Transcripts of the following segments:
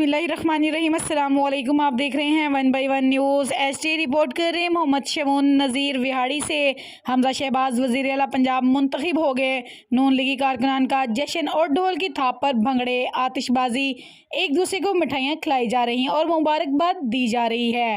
बिस्मिल्लाहिर्रहमानिर्रहीम। अस्सलाम वालेकुम। आप देख रहे हैं 1 बाय 1 न्यूज़ एचडी। रिपोर्ट कर रहे हैं मोहम्मद शमून नज़ीर। विहाड़ी से हमजा शहबाज वज़ीर आला पंजाब मुंतखब हो गए। नून लीगी कारकुनान का जश्न और ढोल की थाप पर भंगड़े आतिशबाजी, एक दूसरे को मिठाइयाँ खिलाई जा रही हैं और मुबारकबाद दी जा रही है।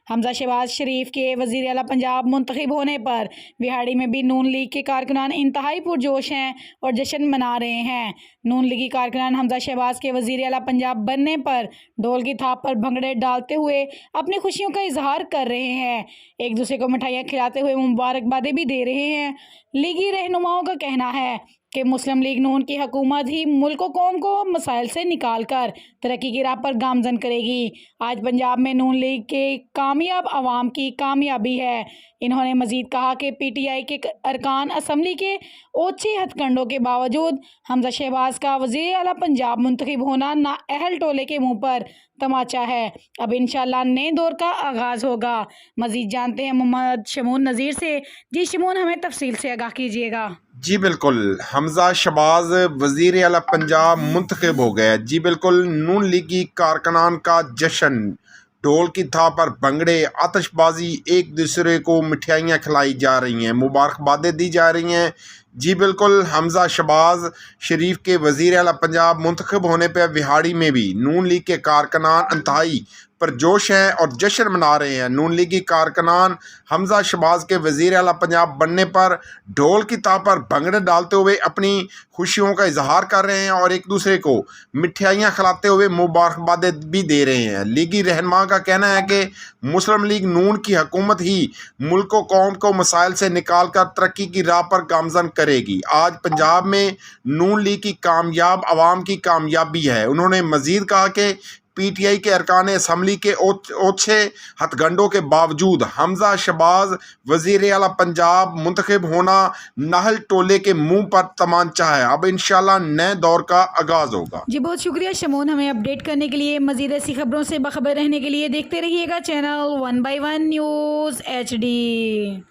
हमजा शहबाज शरीफ के वज़ीर आला पंजाब मुंतखब होने पर विहाड़ी में भी नून लीग के कारकुनान इंतहाई पुरजोश हैं और जश्न मना रहे हैं। नून लीगी कारकुनान हमजा शहबाज के वज़ीर आला पंजाब बनने पर ढोल की थाप पर भंगड़े डालते हुए अपनी खुशियों का इजहार कर रहे हैं। एक दूसरे को मिठाइयाँ खिलाते हुए मुबारकबादें भी दे रहे हैं। लीगी रहनुमाओं का कहना है कि मुस्लिम लीग नून की हुकूमत ही मुल्क व कौम को मसाइल से निकाल कर तरक्की की राह पर गामजन करेगी। आज पंजाब में नून लीग के कामयाब अवाम की कामयाबी है। इन्होंने मजीद कहा कि पीटीआई के अरकान असम्बली के ओछे हथकंडों के बावजूद हमजा शहबाज का वज़ीर आला पंजाब मुंतखब होना नाअहल टोले के मुँह पर तमाचा है। अब इंशाअल्लाह नए दौर का आगाज़ होगा। मजीद जानते हैं मोहम्मद शमून नज़ीर से। जी शमून, हमें तफसील से आगाह कीजिएगा। जी बिल्कुल, हमजा शहबाज वज़ीर आला पंजाब मुंतखब हो गया। जी बिल्कुल, नून लीगी कारकुनान का जश्न, ढोल की थाप पर भंगड़े आतिशबाजी, एक दूसरे को मिठाइयाँ खिलाई जा रही हैं, मुबारकबादें दी जा रही हैं। जी बिल्कुल, हमजा शहबाज शरीफ के वज़ीर आला पंजाब मुंतखब होने पर विहाड़ी में भी नून लीग के कारकुनान इंतहाई परजोश हैं और जश्न मना रहे हैं। नून लीगी कारकुनान हमजा शहबाज के वज़ीर आला पंजाब बनने पर ढोल की थाप पर भंगड़े डालते हुए अपनी खुशियों का इजहार कर रहे हैं और एक दूसरे को मिठाइयाँ खिलाते हुए मुबारकबादें भी दे रहे हैं। लीगी रहनुमा का कहना है कि मुस्लिम लीग नून की हुकूमत ही मुल्क व कौम को मसाइल से निकाल कर तरक्की की राह पर गामजन करेगी। आज पंजाब में नून लीग की कामयाब अवाम की कामयाबी है। उन्होंने मजीद कहा कि पीटीआई के अरकान असम्बली के ओछे हथगंडों के बावजूद हमजा शहबाज वज़ीर आला पंजाब मुंतखब होना नाहल टोले के मुंह पर तमांचा है। अब इंशाल्लाह नए दौर का आगाज़ होगा। जी बहुत शुक्रिया शमून, हमें अपडेट करने के लिए। मज़ीद ऐसी खबरों से बाखबर रहने के लिए देखते रहिएगा channel 1 by 1 news HD.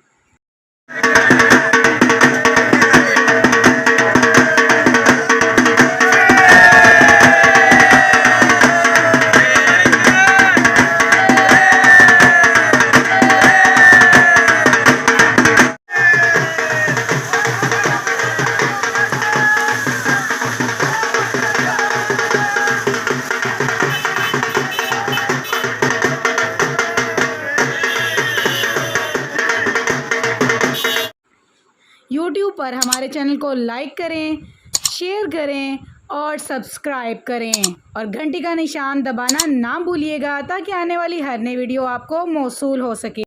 YouTube पर हमारे चैनल को लाइक करें, शेयर करें और सब्सक्राइब करें और घंटी का निशान दबाना ना भूलिएगा ताकि आने वाली हर नई वीडियो आपको मौसूल हो सके।